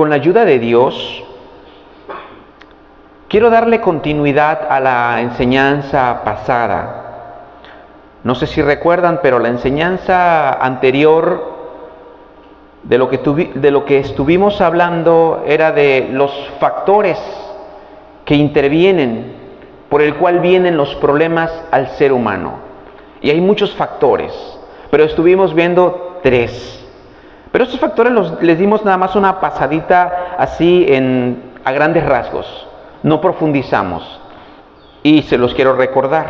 con la ayuda de Dios, quiero darle continuidad a la enseñanza pasada. No sé si recuerdan, pero la enseñanza anterior de lo que estuvimos hablando era de los factores que intervienen, por el cual vienen los problemas al ser humano. Y hay muchos factores, pero estuvimos viendo 3. Pero estos factores les dimos nada más una pasadita así a grandes rasgos. No profundizamos. Y se los quiero recordar.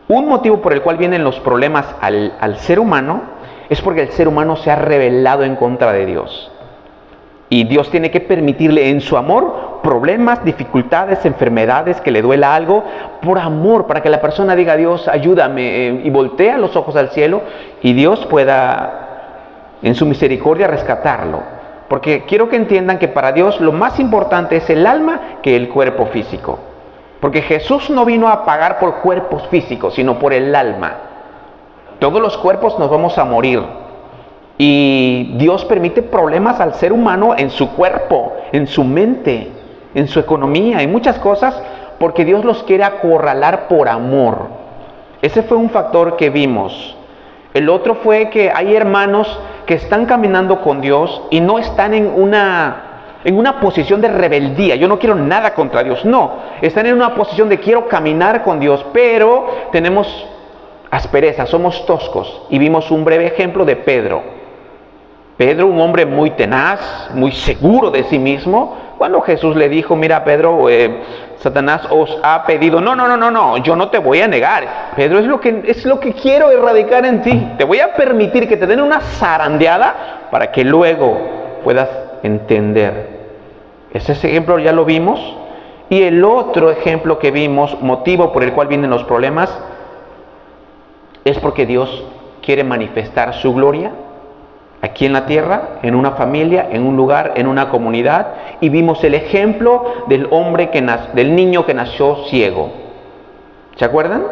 Un motivo por el cual vienen los problemas al ser humano es porque el ser humano se ha rebelado en contra de Dios. Y Dios tiene que permitirle en su amor problemas, dificultades, enfermedades, que le duela algo, por amor, para que la persona diga: Dios, ayúdame, y voltea los ojos al cielo y Dios pueda en su misericordia rescatarlo. Porque quiero que entiendan que para Dios lo más importante es el alma que el cuerpo físico. Porque Jesús no vino a pagar por cuerpos físicos, sino por el alma. Todos los cuerpos nos vamos a morir. Y Dios permite problemas al ser humano en su cuerpo, en su mente, en su economía, en muchas cosas, porque Dios los quiere acorralar por amor. Ese fue un factor que vimos. El otro fue que hay hermanos que están caminando con Dios y no están en una posición de rebeldía. Yo no quiero nada contra Dios, no. Están en una posición de quiero caminar con Dios, pero tenemos aspereza, somos toscos. Y vimos un breve ejemplo de Pedro. Pedro, un hombre muy tenaz, muy seguro de sí mismo, cuando Jesús le dijo: mira, Pedro, Satanás os ha pedido. No, yo no te voy a negar. Pedro, es lo que quiero erradicar en ti. Te voy a permitir que te den una zarandeada para que luego puedas entender. Ese ejemplo ya lo vimos. Y el otro ejemplo que vimos, motivo por el cual vienen los problemas, es porque Dios quiere manifestar su gloria aquí en la tierra, en una familia, en un lugar, en una comunidad. Y vimos el ejemplo del del niño que nació ciego. ¿Se acuerdan?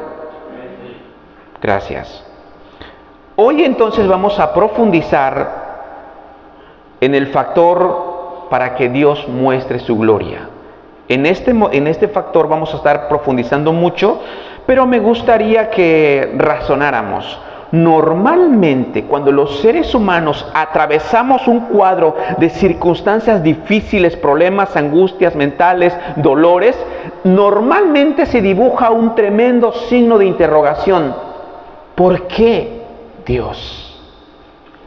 Gracias. Hoy entonces vamos a profundizar en el factor para que Dios muestre su gloria. En este factor vamos a estar profundizando mucho, pero me gustaría que razonáramos. Normalmente, cuando los seres humanos atravesamos un cuadro de circunstancias difíciles, problemas, angustias mentales, dolores, normalmente se dibuja un tremendo signo de interrogación. ¿Por qué Dios?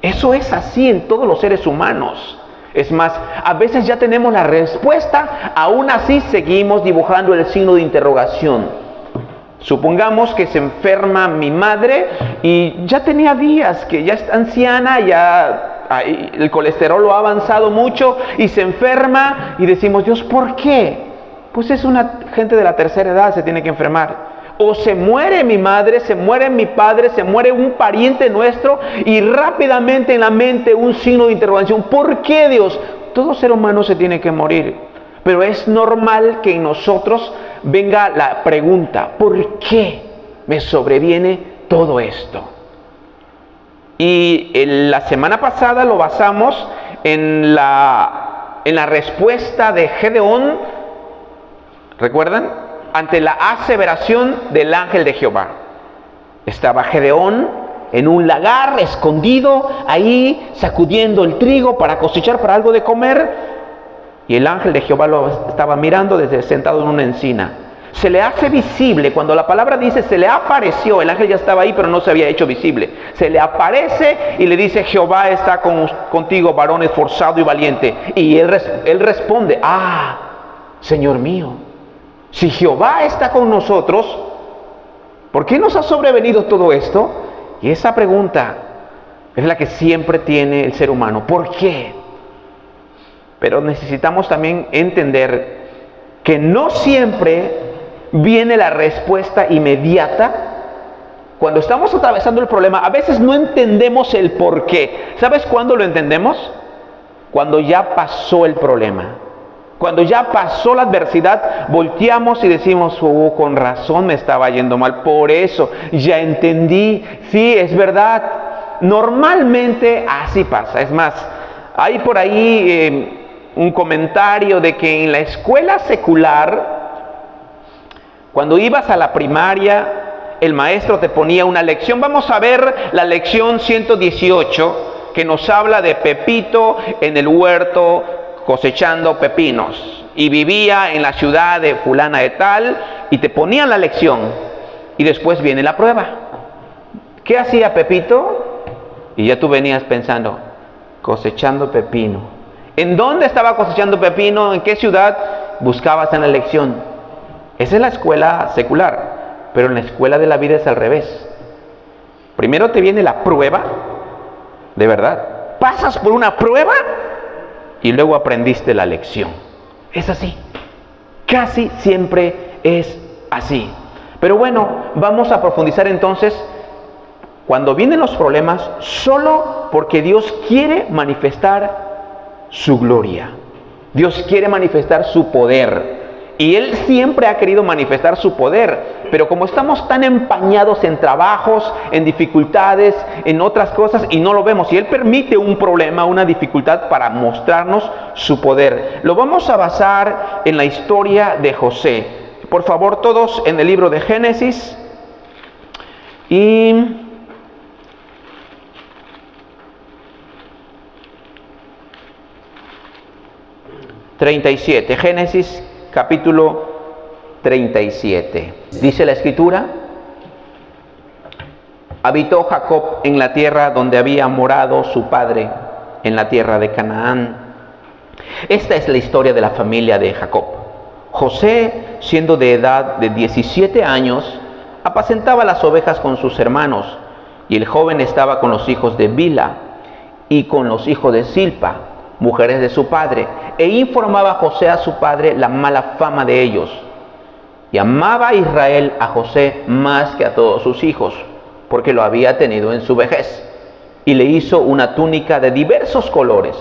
Eso es así en todos los seres humanos. Es más, a veces ya tenemos la respuesta, aún así seguimos dibujando el signo de interrogación. Supongamos que se enferma mi madre y ya tenía días que ya está anciana, ya el colesterol lo ha avanzado mucho y se enferma y decimos: Dios, ¿por qué? Pues es una gente de la tercera edad, se tiene que enfermar. O se muere mi madre, se muere mi padre, se muere un pariente nuestro y rápidamente en la mente un signo de interrogación. ¿Por qué, Dios? Todo ser humano se tiene que morir. Pero es normal que en nosotros venga la pregunta: ¿por qué me sobreviene todo esto? Y la semana pasada lo basamos en la respuesta de Gedeón, ¿recuerdan? Ante la aseveración del ángel de Jehová. Estaba Gedeón en un lagar, escondido, ahí sacudiendo el trigo para cosechar para algo de comer. Y el ángel de Jehová lo estaba mirando desde sentado en una encina. Se le hace visible, cuando la palabra dice se le apareció, el ángel ya estaba ahí pero no se había hecho visible. Se le aparece y le dice: Jehová está contigo, varón esforzado y valiente. Y él responde: ah, Señor mío, si Jehová está con nosotros, ¿por qué nos ha sobrevenido todo esto? Y esa pregunta es la que siempre tiene el ser humano: ¿por qué? Pero necesitamos también entender que no siempre viene la respuesta inmediata. Cuando estamos atravesando el problema, a veces no entendemos el por qué. ¿Sabes cuándo lo entendemos? Cuando ya pasó el problema. Cuando ya pasó la adversidad, volteamos y decimos: oh, con razón me estaba yendo mal, por eso ya entendí. Sí, es verdad. Normalmente así pasa. Es más, Hay por ahí un comentario de que en la escuela secular, cuando ibas a la primaria, el maestro te ponía una lección. Vamos a ver la lección 118, que nos habla de Pepito en el huerto cosechando pepinos. Y vivía en la ciudad de fulana de tal, y te ponían la lección. Y después viene la prueba. ¿Qué hacía Pepito? Y ya tú venías pensando, cosechando pepino. ¿En dónde estaba cosechando pepino? ¿En qué ciudad? Buscabas en la lección. Esa es la escuela secular, pero en la escuela de la vida es al revés. Primero te viene la prueba, de verdad. Pasas por una prueba y luego aprendiste la lección. Es así. Casi siempre es así. Pero bueno, vamos a profundizar entonces cuando vienen los problemas, solo porque Dios quiere manifestar su gloria. Dios quiere manifestar su poder. Y Él siempre ha querido manifestar su poder, pero como estamos tan empañados en trabajos, en dificultades, en otras cosas, y no lo vemos, y Él permite un problema, una dificultad para mostrarnos su poder. Lo vamos a basar en la historia de José. Por favor, todos en el libro de Génesis. Y Génesis capítulo 37. Dice la Escritura: habitó Jacob en la tierra donde había morado su padre, en la tierra de Canaán. Esta es la historia de la familia de Jacob. José, siendo de edad de 17 años, apacentaba las ovejas con sus hermanos, y el joven estaba con los hijos de Bilha y con los hijos de Silpa, mujeres de su padre, e informaba a José a su padre la mala fama de ellos. Y amaba a Israel a José más que a todos sus hijos, porque lo había tenido en su vejez, y le hizo una túnica de diversos colores.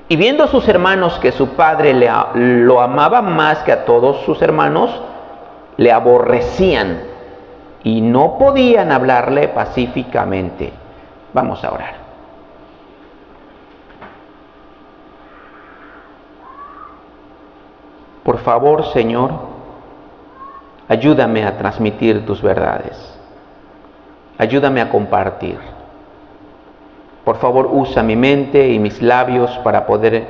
Y viendo a sus hermanos que su padre lo amaba más que a todos sus hermanos, le aborrecían y no podían hablarle pacíficamente. Vamos a orar. Por favor, Señor, ayúdame a transmitir tus verdades. Ayúdame a compartir. Por favor, usa mi mente y mis labios para poder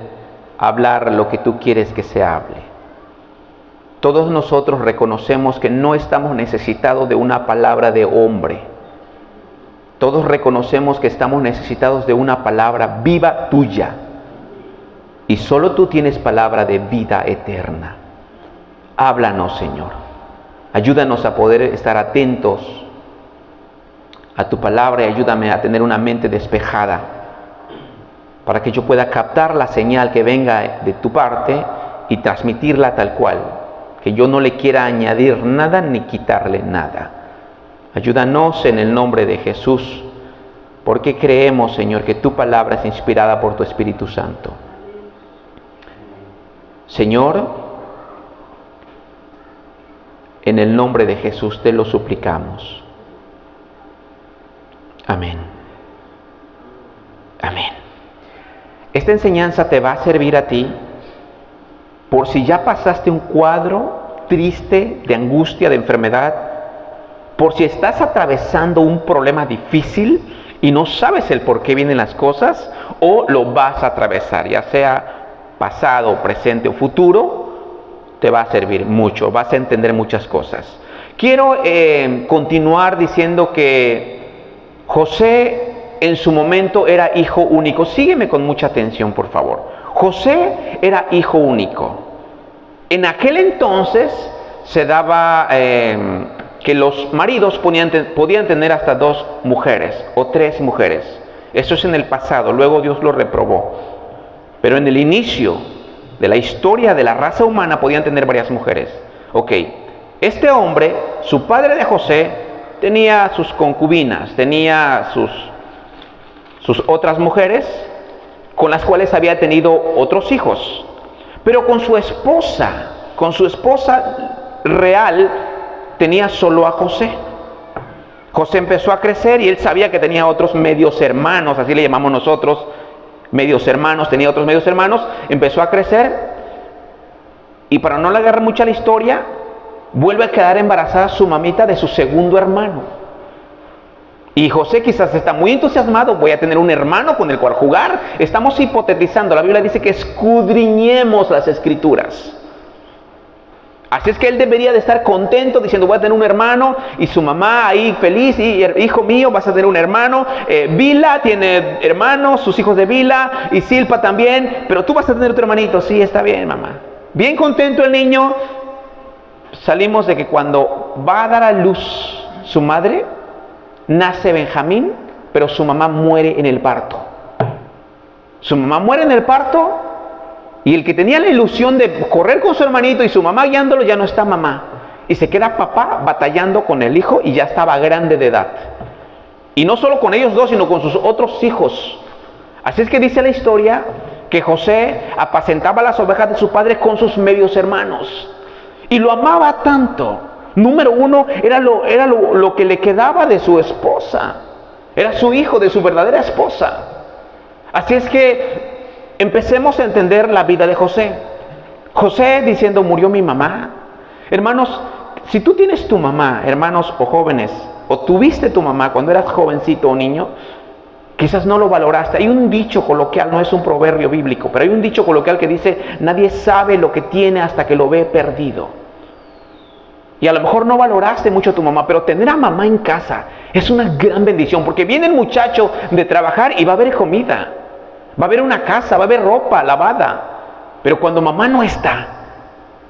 hablar lo que tú quieres que se hable. Todos nosotros reconocemos que no estamos necesitados de una palabra de hombre. Todos reconocemos que estamos necesitados de una palabra viva tuya. Y solo tú tienes palabra de vida eterna. Háblanos, Señor. Ayúdanos a poder estar atentos a tu palabra y ayúdame a tener una mente despejada para que yo pueda captar la señal que venga de tu parte y transmitirla tal cual. Que yo no le quiera añadir nada ni quitarle nada. Ayúdanos en el nombre de Jesús, porque creemos, Señor, que tu palabra es inspirada por tu Espíritu Santo. Señor, en el nombre de Jesús te lo suplicamos. Amén. Amén. Esta enseñanza te va a servir a ti por si ya pasaste un cuadro triste, de angustia, de enfermedad, por si estás atravesando un problema difícil y no sabes el por qué vienen las cosas, o lo vas a atravesar, ya sea pasado, presente o futuro, te va a servir mucho, vas a entender muchas cosas. Quiero continuar diciendo que José en su momento era hijo único. Sígueme con mucha atención, por favor. José era hijo único. En aquel entonces se daba que los maridos podían tener hasta 2 mujeres o 3 mujeres. Eso es en el pasado, luego Dios lo reprobó. Pero en el inicio de la historia de la raza humana podían tener varias mujeres. Ok, este hombre, su padre de José, tenía sus concubinas, tenía sus otras mujeres con las cuales había tenido otros hijos. Pero con su esposa real, tenía solo a José. José empezó a crecer y él sabía que tenía otros medios hermanos, así le llamamos nosotros, medios hermanos, tenía otros medios hermanos, empezó a crecer y para no le agarrar mucha la historia, vuelve a quedar embarazada su mamita de su segundo hermano. Y José quizás está muy entusiasmado, voy a tener un hermano con el cual jugar. Estamos hipotetizando, la Biblia dice que escudriñemos las Escrituras. Así es que él debería de estar contento diciendo, voy a tener un hermano, y su mamá ahí feliz, y hijo mío, vas a tener un hermano. Bila tiene hermanos, sus hijos de Bila, y Silpa también, pero tú vas a tener otro hermanito. Sí, está bien, mamá. Bien contento el niño. Salimos de que cuando va a dar a luz su madre, nace Benjamín, pero su mamá muere en el parto. Su mamá muere en el parto, y el que tenía la ilusión de correr con su hermanito y su mamá guiándolo, ya no está mamá. Y se queda papá batallando con el hijo y ya estaba grande de edad. Y no solo con ellos dos, sino con sus otros hijos. Así es que dice la historia que José apacentaba las ovejas de su padre con sus medios hermanos. Y lo amaba tanto. Número uno, era lo que le quedaba de su esposa. Era su hijo, de su verdadera esposa. Así es que empecemos a entender la vida de José. José diciendo, murió mi mamá. Hermanos, si tú tienes tu mamá, hermanos o jóvenes, o tuviste tu mamá cuando eras jovencito o niño, quizás no lo valoraste. Hay un dicho coloquial, no es un proverbio bíblico, pero hay un dicho coloquial que dice, nadie sabe lo que tiene hasta que lo ve perdido. Y a lo mejor no valoraste mucho a tu mamá, pero tener a mamá en casa es una gran bendición, porque viene el muchacho de trabajar y va a haber comida, va a haber una casa, va a haber ropa lavada. Pero cuando mamá no está,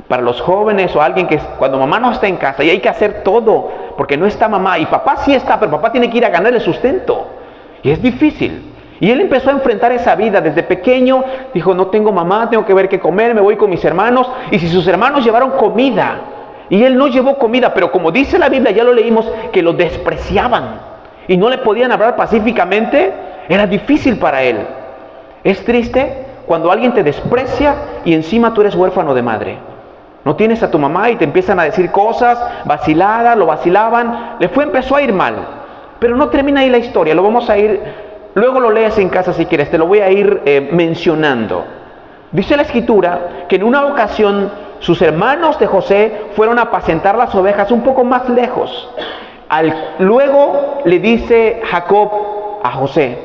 para los jóvenes o alguien que cuando mamá no está en casa y hay que hacer todo, porque no está mamá, y papá sí está, pero papá tiene que ir a ganar el sustento, y es difícil. Y él empezó a enfrentar esa vida desde pequeño. Dijo, no tengo mamá, tengo que ver qué comer, me voy con mis hermanos. Y si sus hermanos llevaron comida, y él no llevó comida, pero como dice la Biblia, ya lo leímos, que lo despreciaban y no le podían hablar pacíficamente, era difícil para él. Es triste cuando alguien te desprecia y encima tú eres huérfano de madre. No tienes a tu mamá y te empiezan a decir cosas vaciladas, lo vacilaban. Empezó a ir mal, pero no termina ahí la historia. Lo vamos a ir, luego lo lees en casa si quieres, te lo voy a ir mencionando. Dice la Escritura que en una ocasión sus hermanos de José fueron a apacentar las ovejas un poco más lejos. Luego le dice Jacob a José,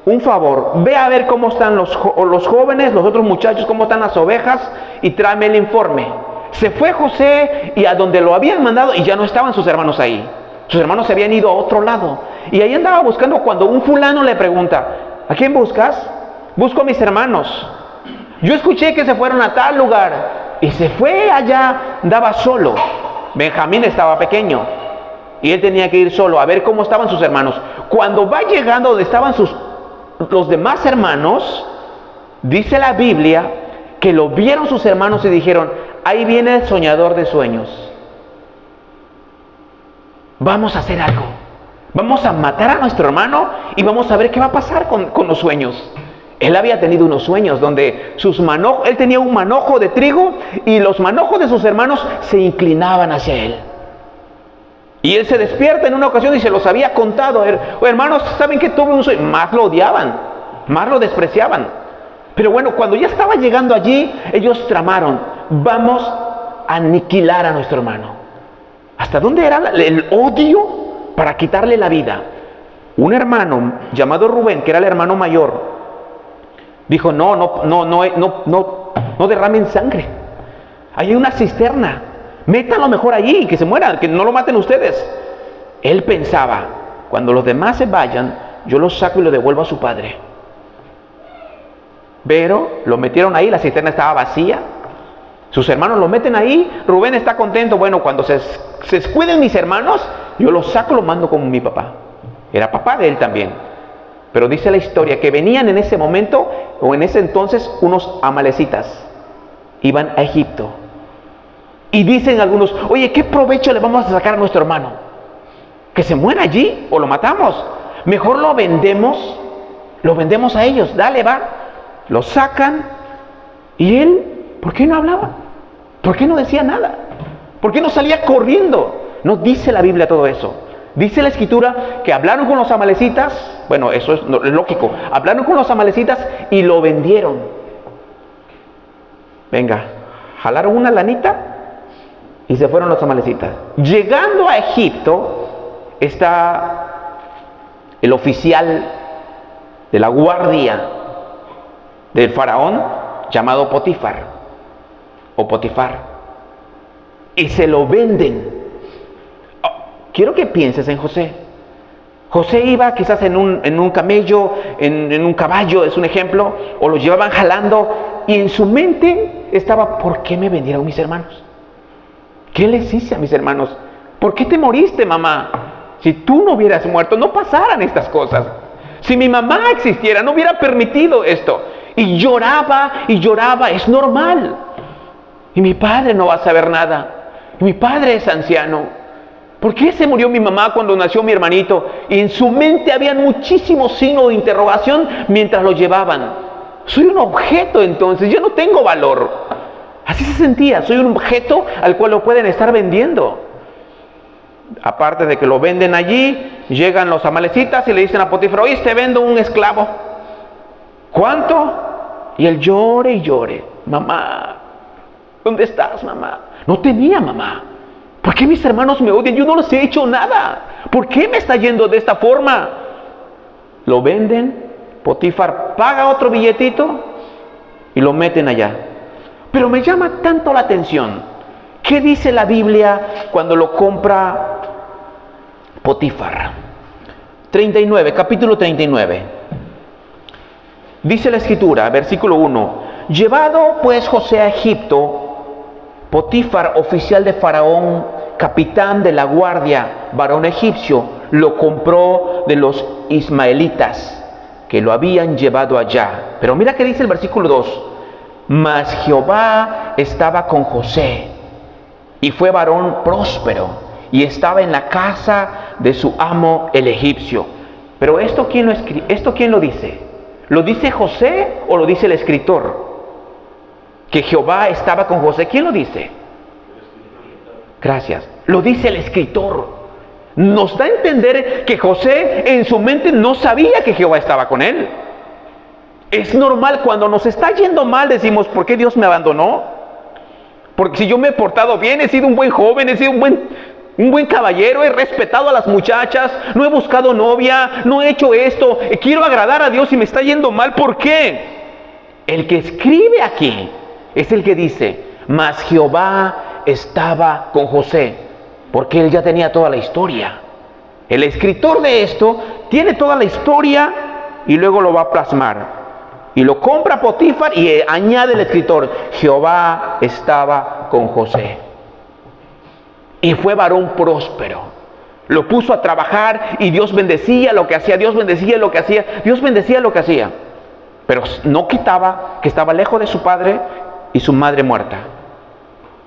un favor, ve a ver cómo están los jóvenes, los otros muchachos, cómo están las ovejas, y tráeme el informe. Se fue José y a donde lo habían mandado, y ya no estaban sus hermanos ahí. Sus hermanos se habían ido a otro lado. Y ahí andaba buscando cuando un fulano le pregunta, ¿a quién buscas? Busco a mis hermanos. Yo escuché que se fueron a tal lugar. Y se fue allá, andaba solo. Benjamín estaba pequeño y él tenía que ir solo a ver cómo estaban sus hermanos. Cuando va llegando donde estaban los demás hermanos, dice la Biblia que lo vieron sus hermanos y dijeron, ahí viene el soñador de sueños. Vamos a hacer algo. Vamos a matar a nuestro hermano y vamos a ver qué va a pasar con los sueños. Él había tenido unos sueños donde él tenía un manojo de trigo y los manojos de sus hermanos se inclinaban hacia él. Y él se despierta en una ocasión y se los había contado. Hermanos, ¿saben que tuve un sueño? Más lo odiaban, más lo despreciaban. Pero bueno, cuando ya estaba llegando allí, ellos tramaron, vamos a aniquilar a nuestro hermano. ¿Hasta dónde era el odio para quitarle la vida? Un hermano llamado Rubén, que era el hermano mayor, dijo, no derramen sangre. Hay una cisterna. Métanlo mejor allí, que se muera, que no lo maten ustedes. Él pensaba, cuando los demás se vayan, yo lo saco y lo devuelvo a su padre. Pero lo metieron ahí, la cisterna estaba vacía. Sus hermanos lo meten ahí. Rubén está contento. Bueno, cuando se descuiden mis hermanos, yo lo saco, lo mando como mi papá. Era papá de él también. Pero dice la historia que venían en ese momento, o en ese entonces, unos amalecitas. Iban a Egipto. Y dicen algunos, oye, ¿qué provecho le vamos a sacar a nuestro hermano? ¿Que se muera allí o lo matamos? Mejor lo vendemos a ellos. Dale, va. Lo sacan. Y él, ¿por qué no hablaba? ¿Por qué no decía nada? ¿Por qué no salía corriendo? No dice la Biblia todo eso. Dice la Escritura que hablaron con los amalecitas, bueno, eso es lógico, hablaron con los amalecitas y lo vendieron. Venga, jalaron una lanita y se fueron los amalecitas. Llegando a Egipto, está el oficial de la guardia del faraón llamado Potifar o Potifar, y se lo venden. Quiero que pienses en José. José iba quizás en un camello, en un caballo, es un ejemplo, o lo llevaban jalando, y en su mente estaba: ¿por qué me vendieron mis hermanos? ¿Qué les hice a mis hermanos? ¿Por qué te moriste, mamá? Si tú no hubieras muerto, no pasaran estas cosas. Si mi mamá existiera, no hubiera permitido esto. Y lloraba, es normal. Y mi padre no va a saber nada. Y mi padre es anciano. ¿Por qué se murió mi mamá cuando nació mi hermanito? Y en su mente había muchísimos signos de interrogación mientras lo llevaban. Soy un objeto entonces, yo no tengo valor. Así se sentía, soy un objeto al cual lo pueden estar vendiendo. Aparte de que lo venden allí, llegan los amalecitas y le dicen a Potifar: oye, te vendo un esclavo. ¿Cuánto? Y él llore y llore: mamá, ¿dónde estás, mamá? No tenía mamá. ¿Por qué mis hermanos me odian? Yo no les he hecho nada. ¿Por qué me está yendo de esta forma? Lo venden, Potifar paga otro billetito y lo meten allá. Pero me llama tanto la atención. ¿Qué dice la Biblia cuando lo compra Potifar? 39, capítulo 39. Dice la Escritura, versículo 1: llevado pues José a Egipto, Potifar, oficial de Faraón, capitán de la guardia, varón egipcio, lo compró de los ismaelitas que lo habían llevado allá. Pero mira que dice el versículo 2: mas Jehová estaba con José, y fue varón próspero, y estaba en la casa de su amo el egipcio. Pero ¿esto quién lo dice? ¿Lo dice José o lo dice el escritor? Que Jehová estaba con José. ¿Quién lo dice? Gracias. Lo dice el escritor. Nos da a entender que José en su mente no sabía que Jehová estaba con él. Es normal, cuando nos está yendo mal decimos: ¿por qué Dios me abandonó? Porque si yo me he portado bien, he sido un buen joven, he sido un buen caballero, he respetado a las muchachas, no he buscado novia, no he hecho esto, quiero agradar a Dios y me está yendo mal. ¿Por qué? El que escribe aquí es el que dice: mas Jehová estaba con José, porque él ya tenía toda la historia. El escritor de esto tiene toda la historia y luego lo va a plasmar. Y lo compra Potifar y añade el escritor: Jehová estaba con José. Y fue varón próspero. Lo puso a trabajar y Dios bendecía lo que hacía, Dios bendecía lo que hacía, Dios bendecía lo que hacía. Pero no quitaba que estaba lejos de su padre y su madre muerta.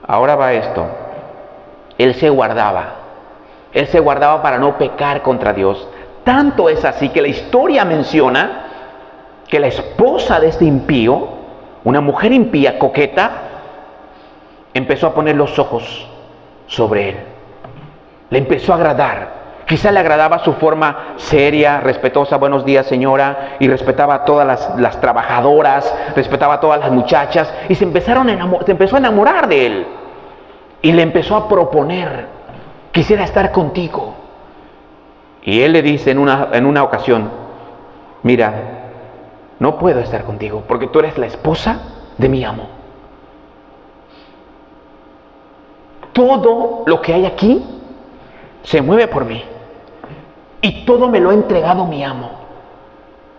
Ahora va esto. Él se guardaba para no pecar contra Dios. Tanto es así que la historia menciona que la esposa de este impío, una mujer impía, coqueta, empezó a poner los ojos sobre él. Le empezó a agradar. Quizá le agradaba su forma seria, respetuosa: buenos días, señora, y respetaba a todas las trabajadoras, respetaba a todas las muchachas, y se empezó a enamorar de él. Y le empezó a proponer: quisiera estar contigo. Y él le dice en una ocasión: mira, no puedo estar contigo porque tú eres la esposa de mi amo. Todo lo que hay aquí se mueve por mí. Y todo me lo ha entregado mi amo.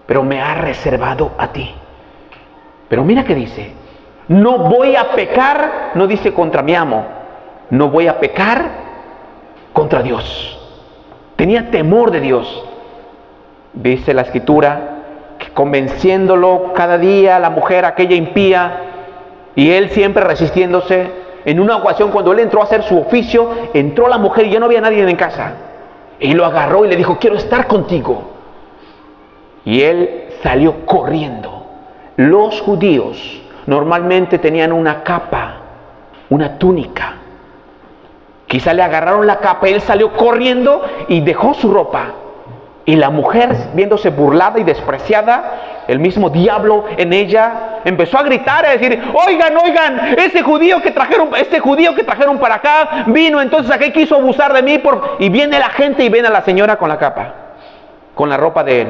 Pero me ha reservado a ti. Pero mira que dice: no voy a pecar, no dice contra mi amo, no voy a pecar contra Dios. Tenía temor de Dios. Dice la Escritura que convenciéndolo cada día la mujer aquella impía, y él siempre resistiéndose, en una ocasión cuando él entró a hacer su oficio, entró la mujer y ya no había nadie en casa, y lo agarró y le dijo: quiero estar contigo. Y él salió corriendo. Los judíos normalmente tenían una capa, una túnica, Quizá le agarraron la capa, él salió corriendo y dejó su ropa. Y la mujer, viéndose burlada y despreciada, el mismo diablo en ella, empezó a gritar, a decir: oigan, ese judío que trajeron para acá, vino entonces aquí, quiso abusar de mí, y viene la gente y ven a la señora con la capa, con la ropa de él.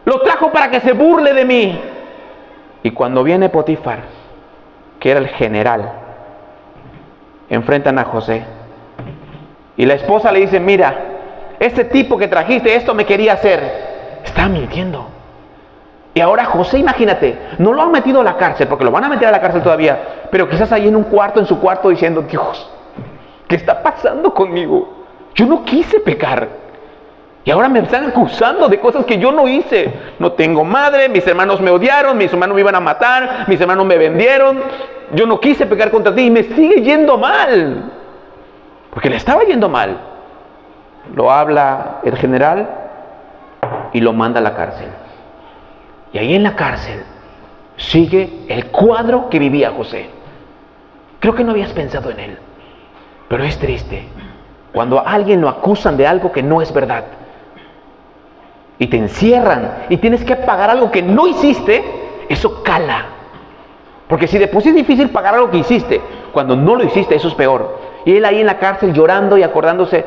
Lo trajo para que se burle de mí. Y cuando viene Potifar, que era el general, enfrentan a José. Y la esposa le dice: mira, este tipo que trajiste, esto me quería hacer. Está mintiendo. Y ahora José, imagínate, no lo han metido a la cárcel, porque lo van a meter a la cárcel todavía, pero quizás ahí en su cuarto diciendo: Dios, ¿qué está pasando conmigo? Yo no quise pecar. Y ahora me están acusando de cosas que yo no hice. No tengo madre, mis hermanos me odiaron, mis hermanos me iban a matar, mis hermanos me vendieron. Yo no quise pecar contra ti y me sigue yendo mal. Porque le estaba yendo mal. Lo habla el general y lo manda a la cárcel. Y ahí en la cárcel sigue el cuadro que vivía José. Creo que no habías pensado en él, pero es triste cuando a alguien lo acusan de algo que no es verdad y te encierran y tienes que pagar algo que no hiciste. Eso cala, porque si de por sí es difícil pagar algo que hiciste, cuando no lo hiciste, eso es peor. Y él ahí en la cárcel llorando y acordándose: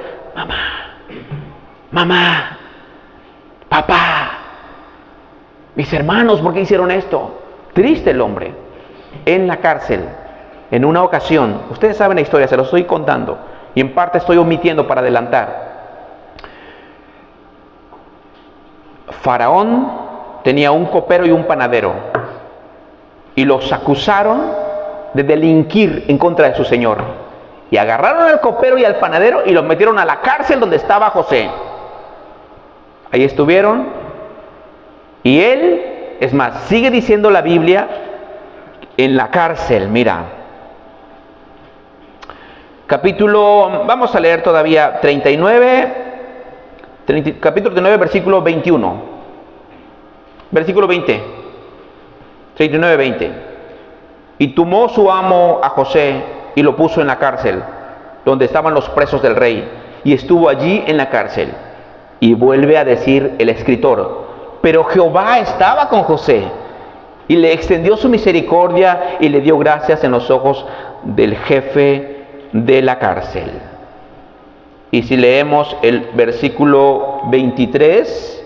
mamá, papá, mis hermanos, ¿por qué hicieron esto? Triste el hombre. En la cárcel, en una ocasión, ustedes saben la historia, se lo estoy contando y en parte estoy omitiendo para adelantar. Faraón tenía un copero y un panadero y los acusaron de delinquir en contra de su señor, y agarraron al copero y al panadero y los metieron a la cárcel donde estaba José. Ahí estuvieron, y él, es más, sigue diciendo la Biblia, en la cárcel, mira, capítulo, vamos a leer todavía 39, capítulo 39, versículo 21, versículo 20, 39, 20. Y tomó su amo a José y lo puso en la cárcel, donde estaban los presos del rey, y estuvo allí en la cárcel. Y vuelve a decir el escritor: pero Jehová estaba con José, y le extendió su misericordia, y le dio gracias en los ojos del jefe de la cárcel. Y si leemos el versículo 23,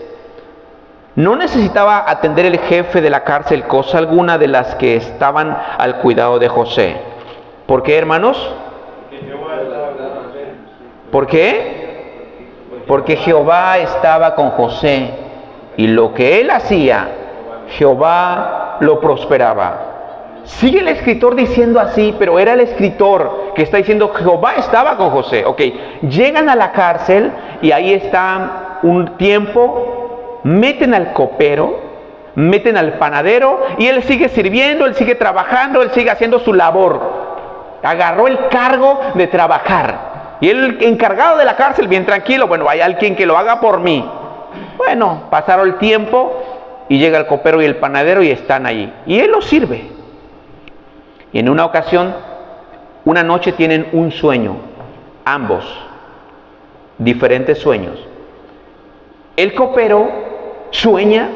no necesitaba atender el jefe de la cárcel cosa alguna de las que estaban al cuidado de José. ¿Por qué, hermanos? ¿Por qué? Porque Jehová estaba con José, y lo que él hacía, Jehová lo prosperaba. Sigue el escritor diciendo así, pero era el escritor que está diciendo: Jehová estaba con José. Ok, llegan a la cárcel y ahí están un tiempo, meten al copero, meten al panadero, y él sigue sirviendo, él sigue trabajando, él sigue haciendo su labor. Agarró el cargo de trabajar, y el encargado de la cárcel, bien tranquilo: bueno, hay alguien que lo haga por mí. Bueno, pasaron el tiempo y llega el copero y el panadero y están allí, y él los sirve. Y en una ocasión, una noche tienen un sueño, ambos, diferentes sueños. El copero sueña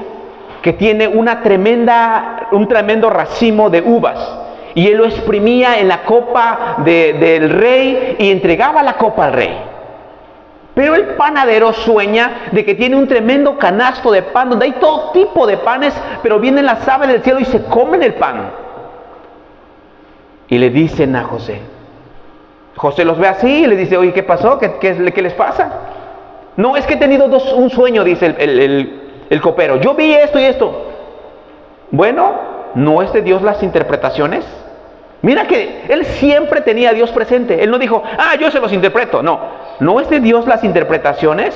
que tiene un tremendo racimo de uvas, y él lo exprimía en la copa del rey y entregaba la copa al rey. Pero el panadero sueña de que tiene un tremendo canasto de pan, donde hay todo tipo de panes, pero vienen las aves del cielo y se comen el pan. Y le dicen a José. José los ve así y le dice: oye, ¿qué pasó? ¿Qué les pasa? No, es que he tenido un sueño, dice el copero. Yo vi esto y esto. Bueno, ¿no es de Dios las interpretaciones? Mira que él siempre tenía a Dios presente. Él no dijo: yo se los interpreto. No es de Dios las interpretaciones.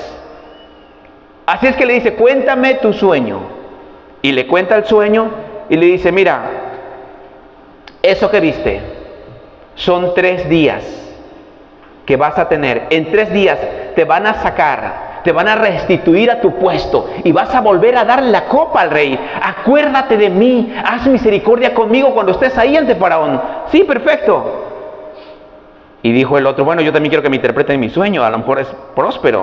Así es que le dice: cuéntame tu sueño. Y le cuenta el sueño y le dice: mira, eso que viste son 3 días que vas a tener. En 3 días te van a sacar, te van a restituir a tu puesto y vas a volver a dar la copa al rey. Acuérdate de mí, haz misericordia conmigo cuando estés ahí ante Faraón. Sí, perfecto. Y dijo el otro, bueno, yo también quiero que me interpreten mi sueño, a lo mejor es próspero.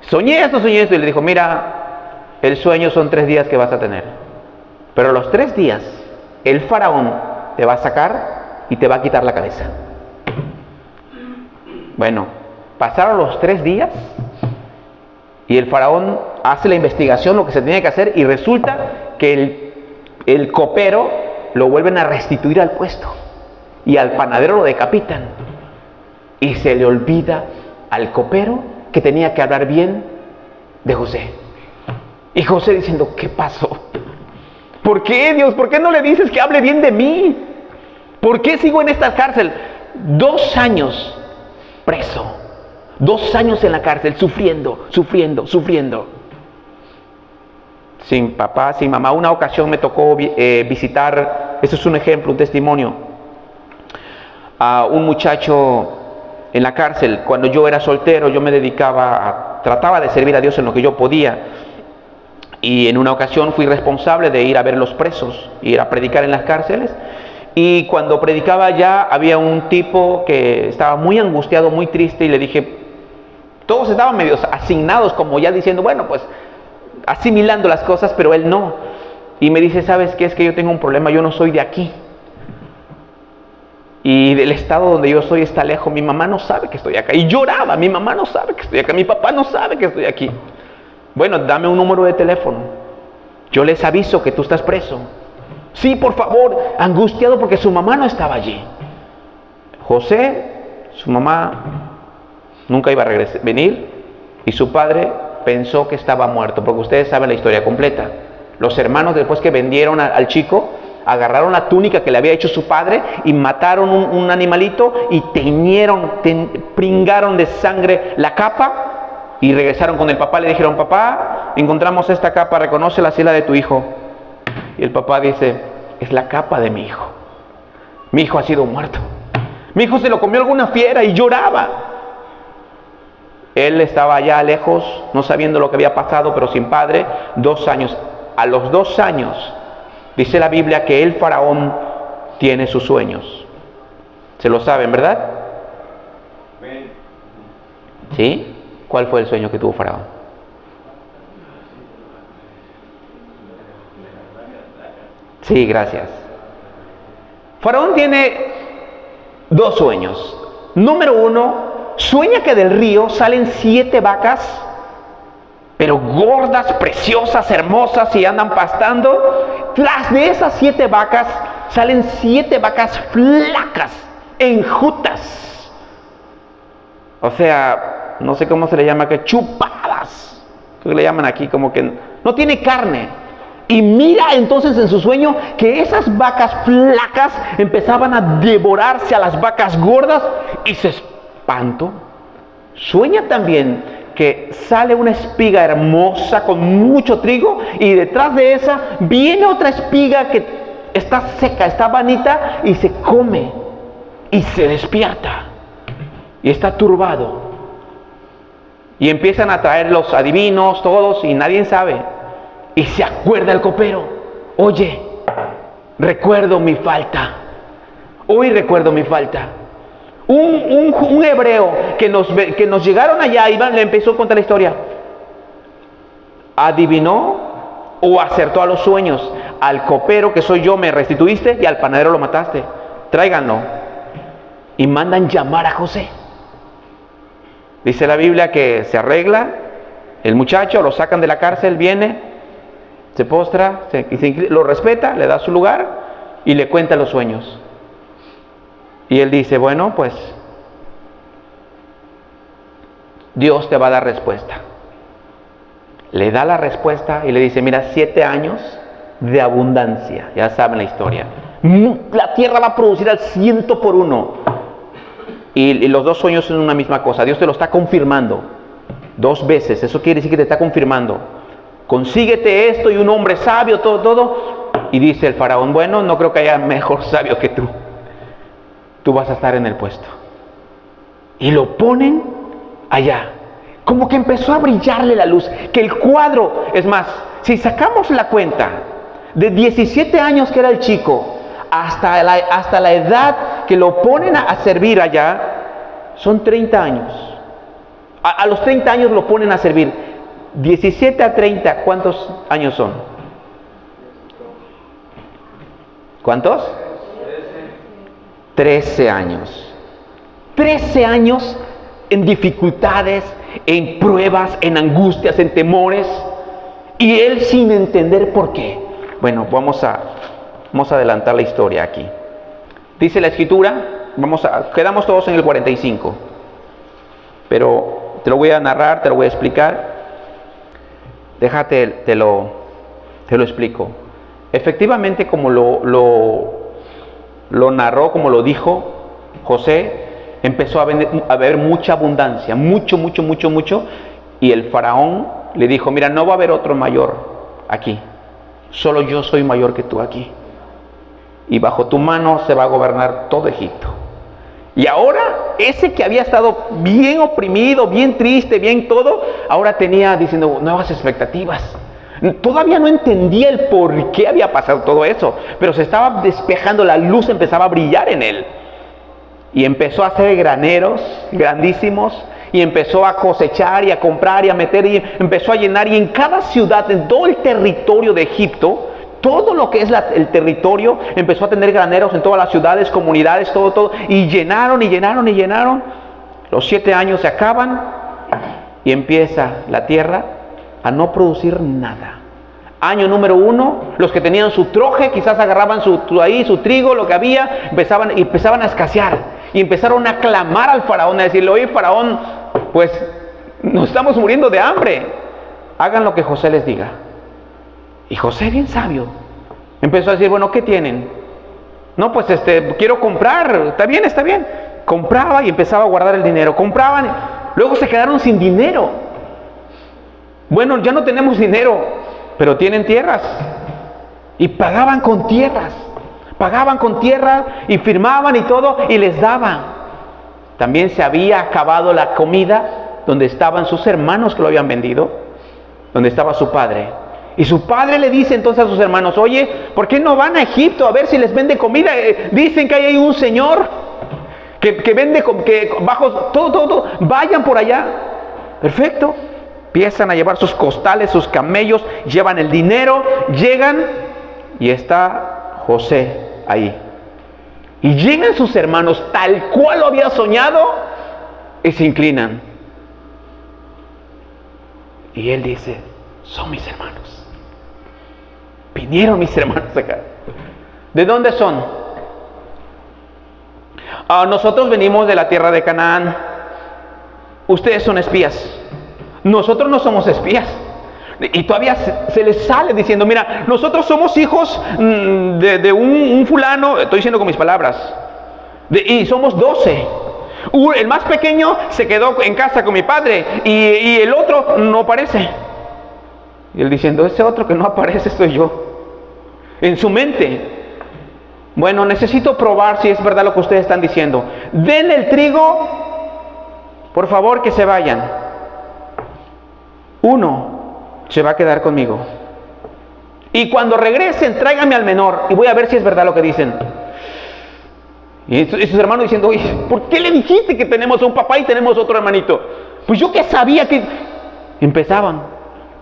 Soñé esto. Y le dijo, mira, el sueño son 3 días que vas a tener. Pero a los 3 días, el faraón te va a sacar y te va a quitar la cabeza. Bueno, pasaron los 3 días y el faraón hace la investigación, lo que se tenía que hacer, y resulta que el copero lo vuelven a restituir al puesto y al panadero lo decapitan. Y se le olvida al copero que tenía que hablar bien de José. Y José diciendo, ¿qué pasó? ¿Por qué, Dios? ¿Por qué no le dices que hable bien de mí? ¿Por qué sigo en esta cárcel? 2 años preso. 2 años en la cárcel, sufriendo. Sin papá, sin mamá. Una ocasión me tocó visitar, eso es un ejemplo, un testimonio, a un muchacho en la cárcel. Cuando yo era soltero, yo me trataba de servir a Dios en lo que yo podía. Y en una ocasión fui responsable de ir a ver los presos, ir a predicar en las cárceles. Y cuando predicaba allá, había un tipo que estaba muy angustiado, muy triste, y le dije, todos estaban medio asignados, como ya diciendo, bueno, pues asimilando las cosas, pero él no. Y me dice, ¿sabes qué? Es que yo tengo un problema, yo no soy de aquí. Y del estado donde yo soy está lejos, mi mamá no sabe que estoy acá. Y lloraba, mi mamá no sabe que estoy acá, mi papá no sabe que estoy aquí. Bueno, dame un número de teléfono, yo les aviso que tú estás preso. Sí, por favor, angustiado porque su mamá no estaba allí. José, su mamá nunca iba a venir, y su padre pensó que estaba muerto, porque ustedes saben la historia completa. Los hermanos, después que vendieron al chico, agarraron la túnica que le había hecho su padre y mataron un animalito y pringaron de sangre la capa. Y regresaron con el papá, le dijeron, papá, encontramos esta capa, reconócela, si es la de tu hijo. Y el papá dice, es la capa de mi hijo. Mi hijo ha sido muerto. Mi hijo se lo comió alguna fiera, y lloraba. Él estaba allá lejos, no sabiendo lo que había pasado, pero sin padre, 2 años. A los 2 años, dice la Biblia que el faraón tiene sus sueños. ¿Se lo saben, verdad? ¿Sí? ¿Cuál fue el sueño que tuvo Faraón? Sí, gracias. Faraón tiene 2 sueños. Número 1, sueña que del río salen 7 vacas, pero gordas, preciosas, hermosas, y andan pastando. Tras de esas 7 vacas salen 7 vacas flacas, enjutas. O sea, no sé cómo se le llama, que chupadas, que le llaman aquí, como que no tiene carne. Y mira entonces en su sueño que esas vacas flacas empezaban a devorarse a las vacas gordas, y se espantó. Sueña también que sale una espiga hermosa con mucho trigo, y detrás de esa viene otra espiga que está seca, está vanita, y se come, y se despierta y está turbado. Y empiezan a traer los adivinos, todos, y nadie sabe. Y se acuerda el copero, oye, recuerdo mi falta. Hoy recuerdo mi falta. Un hebreo que nos llegaron allá, Iván le empezó a contar la historia. Adivinó o acertó a los sueños. Al copero, que soy yo, me restituiste, y al panadero lo mataste. Tráiganlo. Y mandan llamar a José. Dice la Biblia que se arregla el muchacho, lo sacan de la cárcel, viene, se postra, lo respeta, le da su lugar y le cuenta los sueños. Y él dice, bueno, pues Dios te va a dar respuesta. Le da la respuesta y le dice, mira, 7 años de abundancia, ya saben la historia. La tierra va a producir al 100 por 1. Y los 2 sueños son una misma cosa. Dios te lo está confirmando 2 veces. Eso quiere decir que te está confirmando. Consíguete esto y un hombre sabio, todo. Y dice el faraón, bueno, no creo que haya mejor sabio que tú. Tú vas a estar en el puesto. Y lo ponen allá. Como que empezó a brillarle la luz. Que el cuadro, es más, si sacamos la cuenta de 17 años que era el chico, hasta la edad que lo ponen a servir allá, son 30 años. A los 30 años lo ponen a servir. 17 a 30, ¿cuántos años son? ¿Cuántos? 13 años. 13 años en dificultades, en pruebas, en angustias, en temores. Y él sin entender por qué. Bueno, vamos a adelantar la historia aquí. Dice la escritura, quedamos todos en el 45. Pero te lo voy a narrar, te lo voy a explicar. Déjate, te lo explico. Efectivamente, como lo narró, como lo dijo José, empezó a haber mucha abundancia, mucho. Y el faraón le dijo, mira, no va a haber otro mayor aquí. Solo yo soy mayor que tú aquí. Y bajo tu mano se va a gobernar todo Egipto. Y ahora, ese que había estado bien oprimido, bien triste, bien todo, ahora tenía, diciendo, nuevas expectativas. Todavía no entendía el por qué había pasado todo eso, pero se estaba despejando, la luz empezaba a brillar en él. Y empezó a hacer graneros grandísimos, y empezó a cosechar y a comprar y a meter, y empezó a llenar. Y en cada ciudad, en todo el territorio de Egipto, todo lo que es el territorio, empezó a tener graneros en todas las ciudades, comunidades, todo. Y llenaron. Los 7 años se acaban y empieza la tierra a no producir nada. Año número 1, los que tenían su troje, quizás agarraban su trigo, lo que había, empezaban a escasear. Y empezaron a clamar al faraón, a decirle, oye faraón, pues nos estamos muriendo de hambre. Hagan lo que José les diga. Y José, bien sabio, empezó a decir, bueno, ¿qué tienen? No, pues quiero comprar. Está bien. Compraba y empezaba a guardar el dinero. Compraban, luego se quedaron sin dinero. Bueno, ya no tenemos dinero, pero tienen tierras. Y pagaban con tierras y firmaban y todo, y les daban. También se había acabado la comida donde estaban sus hermanos que lo habían vendido, donde estaba su padre. Y su padre le dice entonces a sus hermanos, oye, ¿por qué no van a Egipto a ver si les vende comida? Dicen que hay un señor que vende, que bajo todo, vayan por allá. Perfecto. Empiezan a llevar sus costales, sus camellos, llevan el dinero, llegan y está José ahí. Y llegan sus hermanos tal cual lo había soñado y se inclinan. Y él dice, son mis hermanos. Vinieron mis hermanos acá. ¿De dónde son? Nosotros venimos de la tierra de Canaán. Ustedes son espías. Nosotros no somos espías. Y todavía se les sale diciendo, mira, nosotros somos hijos de un fulano, estoy diciendo con mis palabras, y somos 12. El más pequeño se quedó en casa con mi padre y el otro no aparece. Y él diciendo, ese otro que no aparece soy yo. En su mente, bueno, necesito probar si es verdad lo que ustedes están diciendo. Denle el trigo, por favor, que se vayan. Uno se va a quedar conmigo. Y cuando regresen, tráiganme al menor y voy a ver si es verdad lo que dicen. Y sus hermanos diciendo, oye, ¿por qué le dijiste que tenemos un papá y tenemos otro hermanito? Pues yo que sabía que... Empezaban.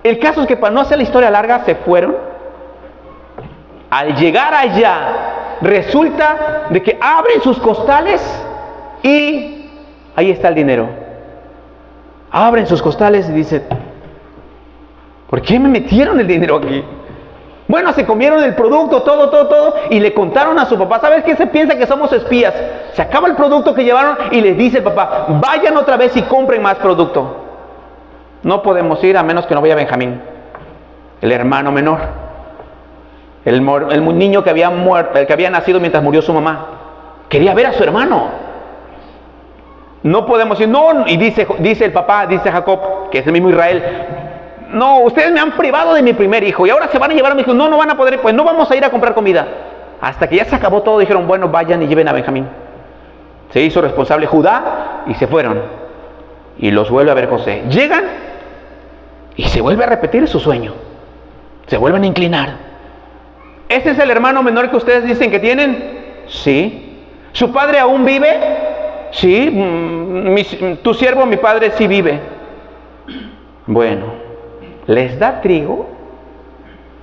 El caso es que para no hacer la historia larga, se fueron. Al llegar allá, resulta de que abren sus costales y ahí está el dinero. Abren sus costales y dicen, ¿por qué me metieron el dinero aquí? Bueno, se comieron el producto, todo, y le contaron a su papá. ¿Sabes qué? Se piensa que somos espías. Se acaba el producto que llevaron y les dice el papá, vayan otra vez y compren más producto. No podemos ir a menos que no vaya Benjamín, el hermano menor. El niño que había muerto, el que había nacido mientras murió su mamá. Quería ver a su hermano. No podemos ir, no, y dice el papá, dice Jacob, que es el mismo Israel, no, ustedes me han privado de mi primer hijo y ahora se van a llevar a mi hijo. No van a poder, pues no vamos a ir a comprar comida. Hasta que ya se acabó todo, dijeron, bueno, vayan y lleven a Benjamín. Se hizo responsable Judá y se fueron. Y los vuelve a ver José. Llegan y se vuelve a repetir su sueño. Se vuelven a inclinar. ¿Ese es el hermano menor que ustedes dicen que tienen? Sí. ¿Su padre aún vive? Sí, tu siervo, mi padre, sí vive. Bueno, les da trigo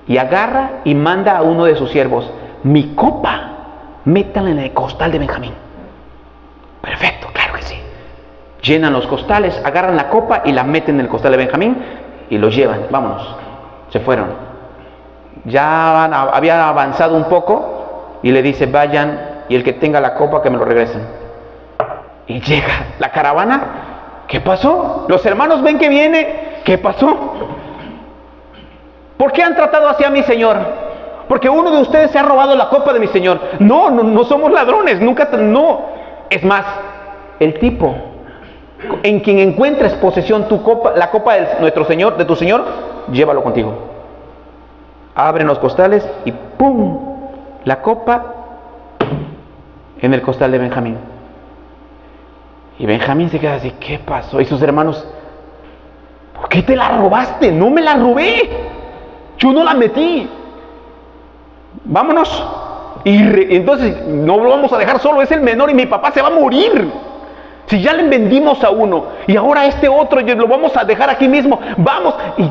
y agarra y manda a uno de sus siervos: mi copa, métanla en el costal de Benjamín. Perfecto, claro que sí. Llenan los costales, agarran la copa y la meten en el costal de Benjamín y lo llevan. Vámonos. Se fueron. Ya había avanzado un poco y le dice: vayan, y el que tenga la copa que me lo regresen. Y llega la caravana. ¿Qué pasó? Los hermanos ven que viene. ¿Qué pasó? ¿Por qué han tratado así a mi señor? Porque uno de ustedes se ha robado la copa de mi señor. No somos ladrones, no. Es más, el tipo en quien encuentres posesión tu copa, la copa de nuestro señor, de tu señor, llévalo contigo. Abren los costales y ¡pum! La copa en el costal de Benjamín. Y Benjamín se queda así: ¿qué pasó? Y sus hermanos: ¿por qué te la robaste? No me la robé, yo no la metí. Vámonos. Y entonces no lo vamos a dejar solo, es el menor y mi papá se va a morir. Si ya le vendimos a uno y ahora a este otro lo vamos a dejar aquí mismo, vamos. Y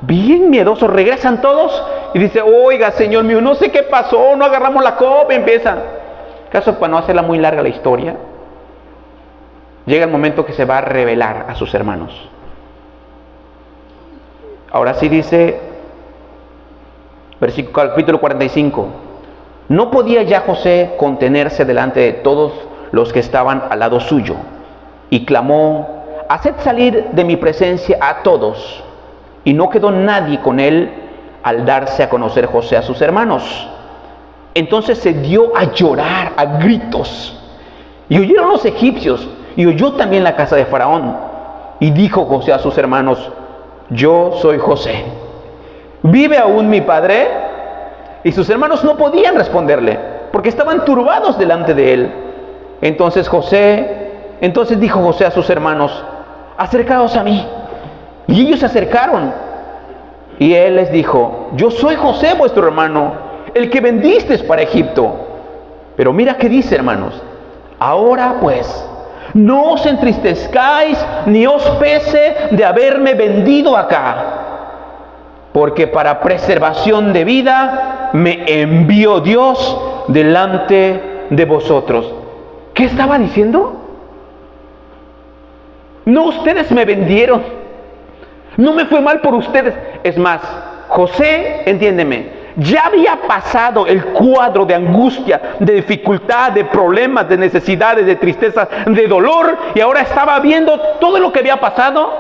bien miedosos regresan todos y dice: oiga, señor mío, no sé qué pasó, no agarramos la copa. Empieza. Caso, para no hacerla muy larga la historia, llega el momento que se va a revelar a sus hermanos. Ahora sí dice, capítulo 45: no podía ya José contenerse delante de todos los que estaban al lado suyo, y clamó: haced salir de mi presencia a todos. Y no quedó nadie con él al darse a conocer José a sus hermanos. Entonces se dio a llorar a gritos, y oyeron los egipcios, y oyó también la casa de Faraón. Y dijo José a sus hermanos: yo soy José, ¿vive aún mi padre? Y sus hermanos no podían responderle, porque estaban turbados delante de él. Entonces dijo José a sus hermanos: acercaos a mí. Y ellos se acercaron. Y él les dijo: yo soy José, vuestro hermano, el que vendisteis para Egipto. Pero mira qué dice, hermanos: ahora pues, no os entristezcáis ni os pese de haberme vendido acá, porque para preservación de vida me envió Dios delante de vosotros. ¿Qué estaba diciendo? No, ustedes me vendieron, no me fue mal por ustedes. Es más, José, entiéndeme, ya había pasado el cuadro de angustia, de dificultad, de problemas, de necesidades, de tristeza, de dolor, y ahora estaba viendo todo lo que había pasado.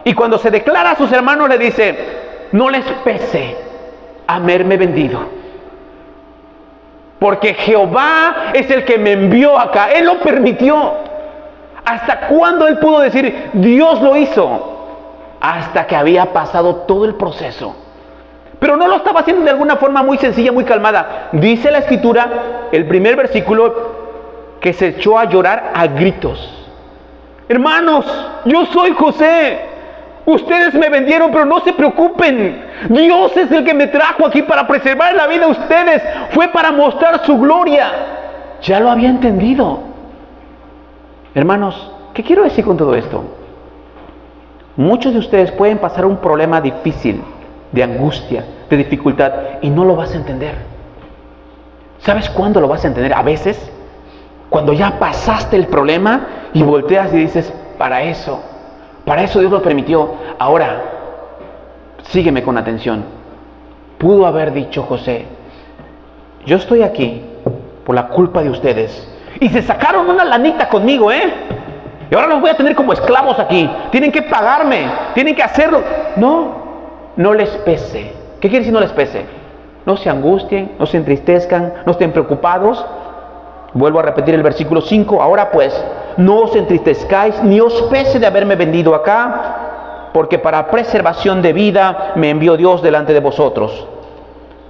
Y cuando se declara a sus hermanos, le dice: no les pese haberme vendido, porque Jehová es el que me envió acá, Él lo permitió. ¿Hasta cuándo él pudo decir Dios lo hizo? Hasta que había pasado todo el proceso. Pero no lo estaba haciendo de alguna forma muy sencilla, muy calmada. Dice la escritura, el primer versículo, que se echó a llorar a gritos. Hermanos, yo soy José. Ustedes me vendieron, pero no se preocupen. Dios es el que me trajo aquí para preservar la vida de ustedes. Fue para mostrar su gloria. Ya lo había entendido. Hermanos, ¿qué quiero decir con todo esto? Muchos de ustedes pueden pasar un problema difícil, de angustia, de dificultad, y no lo vas a entender. ¿Sabes cuándo lo vas a entender? A veces, cuando ya pasaste el problema y volteas y dices: para eso Dios lo permitió. Ahora, sígueme con atención. Pudo haber dicho José: yo estoy aquí por la culpa de ustedes, y se sacaron una lanita conmigo, y ahora los voy a tener como esclavos aquí, tienen que pagarme, tienen que hacerlo. No les pese. ¿Qué quiere decir no les pese? No se angustien, no se entristezcan, no estén preocupados. Vuelvo a repetir el versículo 5. Ahora pues, no os entristezcáis ni os pese de haberme vendido acá, porque para preservación de vida me envió Dios delante de vosotros.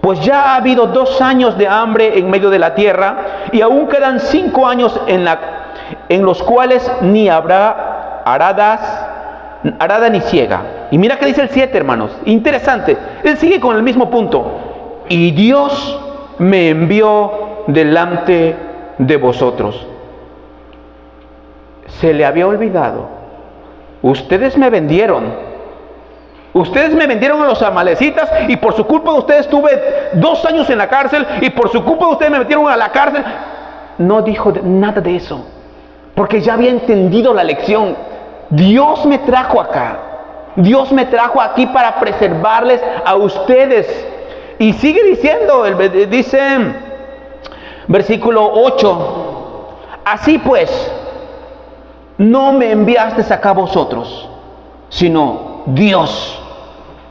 Pues ya ha habido 2 años de hambre en medio de la tierra, y aún quedan 5 años en los cuales ni habrá arada ni siega. Y mira que dice el 7, hermanos. Interesante. Él sigue con el mismo punto. Y Dios me envió delante de vosotros. se le había olvidado. Ustedes me vendieron. Ustedes me vendieron a los amalecitas y por su culpa de ustedes estuve 2 años en la cárcel y por su culpa de ustedes me metieron a la cárcel. No dijo nada de eso, porque ya había entendido la lección. Dios me trajo acá. Dios me trajo aquí para preservarles a ustedes. Y sigue diciendo, dice versículo 8, así pues, no me enviaste acá vosotros, sino Dios,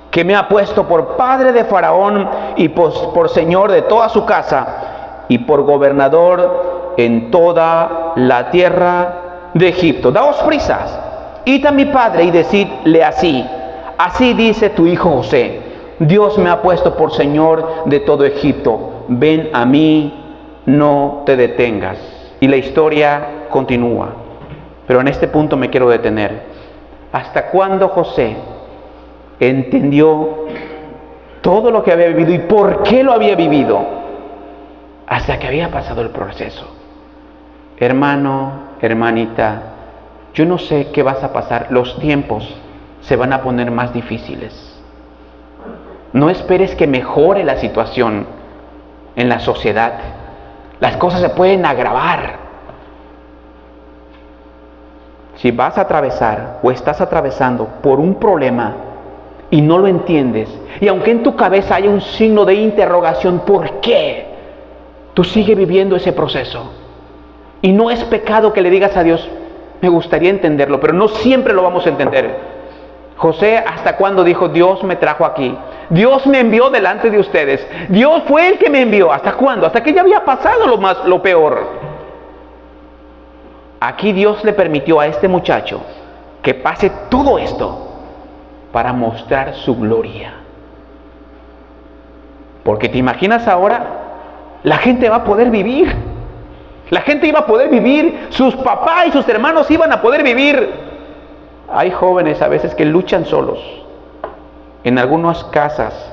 que me ha puesto por padre de Faraón y por señor de toda su casa y por gobernador en toda la tierra de Egipto. Daos prisas, id a mi padre y decidle así: así dice tu hijo José, Dios me ha puesto por señor de todo Egipto, ven a mí, no te detengas. Y la historia continúa, pero en este punto me quiero detener. ¿Hasta cuándo José entendió todo lo que había vivido y por qué lo había vivido? Hasta que había pasado el proceso. Hermano, hermanita, yo no sé qué vas a pasar. Los tiempos se van a poner más difíciles. No esperes que mejore la situación en la sociedad. Las cosas se pueden agravar. Si vas a atravesar o estás atravesando por un problema y no lo entiendes, y aunque en tu cabeza haya un signo de interrogación, ¿por qué? Tú sigues viviendo ese proceso. Y no es pecado que le digas a Dios, me gustaría entenderlo, pero no siempre lo vamos a entender. José, ¿hasta cuándo dijo, Dios me trajo aquí? Dios me envió delante de ustedes. Dios fue el que me envió. ¿Hasta cuándo? Hasta que ya había pasado lo peor. Aquí Dios le permitió a este muchacho que pase todo esto para mostrar su gloria. Porque te imaginas ahora, la gente va a poder vivir. La gente iba a poder vivir. Sus papás y sus hermanos iban a poder vivir. Hay jóvenes a veces que luchan solos. En algunas casas,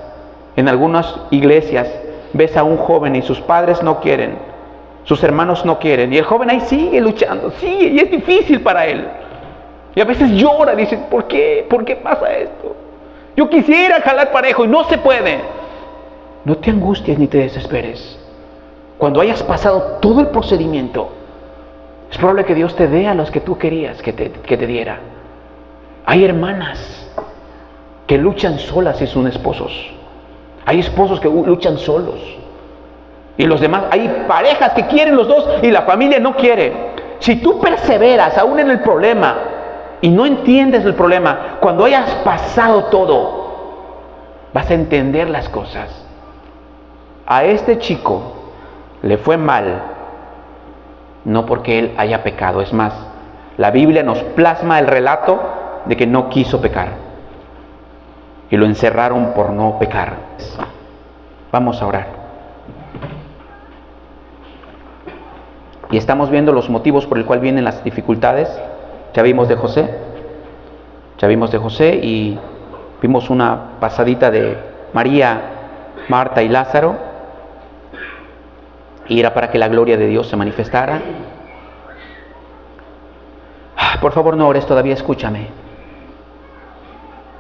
en algunas iglesias, ves a un joven y sus padres no quieren, sus hermanos no quieren, y el joven ahí sigue luchando, sigue, y es difícil para él. Y a veces llora, dice, ¿por qué? ¿Por qué pasa esto? Yo quisiera jalar parejo y no se puede. No te angusties ni te desesperes. Cuando hayas pasado todo el procedimiento, es probable que Dios te dé a los que tú querías que te diera. Hay hermanas que luchan solas y son esposos. Hay esposos que luchan solos. Y los demás, hay parejas que quieren los dos y la familia no quiere. Si tú perseveras aún en el problema y no entiendes el problema, cuando hayas pasado todo, vas a entender las cosas. A este chico le fue mal, no porque él haya pecado. Es más, la Biblia nos plasma el relato de que no quiso pecar y lo encerraron por no pecar. Vamos a orar. Y estamos viendo los motivos por el cual vienen las dificultades. Ya vimos de José. Y vimos una pasadita de María, Marta y Lázaro. Y era para que la gloria de Dios se manifestara. Por favor, no ores todavía, escúchame.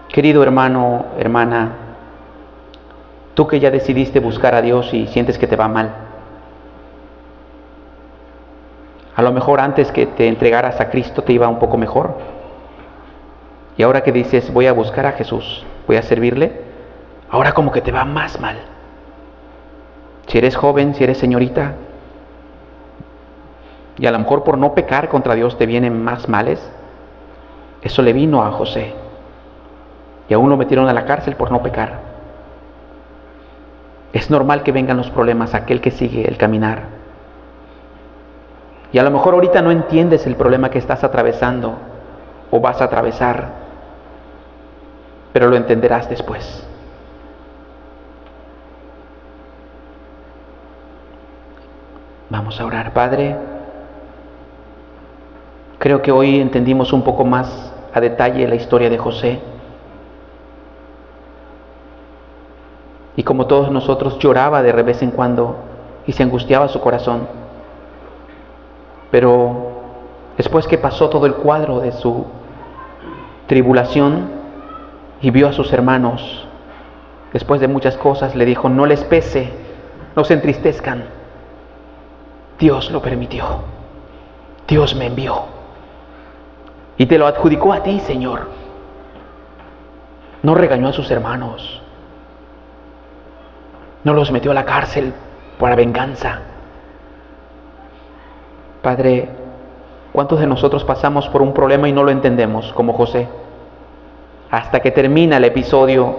Querido hermano, hermana, tú que ya decidiste buscar a Dios y sientes que te va mal. A lo mejor antes que te entregaras a Cristo te iba un poco mejor. Y ahora que dices, voy a buscar a Jesús, voy a servirle, ahora como que te va más mal. Si eres joven, si eres señorita, y a lo mejor por no pecar contra Dios te vienen más males, eso le vino a José. Y aún lo metieron a la cárcel por no pecar. Es normal que vengan los problemas a aquel que sigue el caminar. Y a lo mejor ahorita no entiendes el problema que estás atravesando o vas a atravesar, pero lo entenderás después. Vamos a orar. Padre, creo que hoy entendimos un poco más a detalle la historia de José. Y como todos nosotros, lloraba de vez en cuando y se angustiaba su corazón. Pero después que pasó todo el cuadro de su tribulación y vio a sus hermanos, después de muchas cosas, le dijo: no les pese, no se entristezcan. Dios lo permitió. Dios me envió. Y te lo adjudicó a ti, Señor. No regañó a sus hermanos. No los metió a la cárcel para venganza. Padre, ¿cuántos de nosotros pasamos por un problema y no lo entendemos, como José? Hasta que termina el episodio,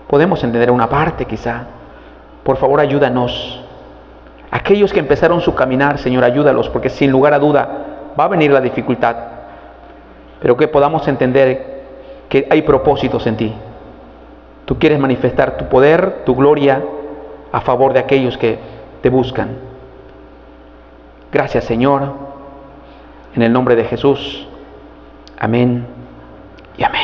podemos entender una parte quizá. Por favor, ayúdanos. Aquellos que empezaron su caminar, Señor, ayúdalos, porque sin lugar a duda va a venir la dificultad. Pero que podamos entender que hay propósitos en ti. Tú quieres manifestar tu poder, tu gloria a favor de aquellos que te buscan. Gracias, Señor, en el nombre de Jesús. Amén y amén.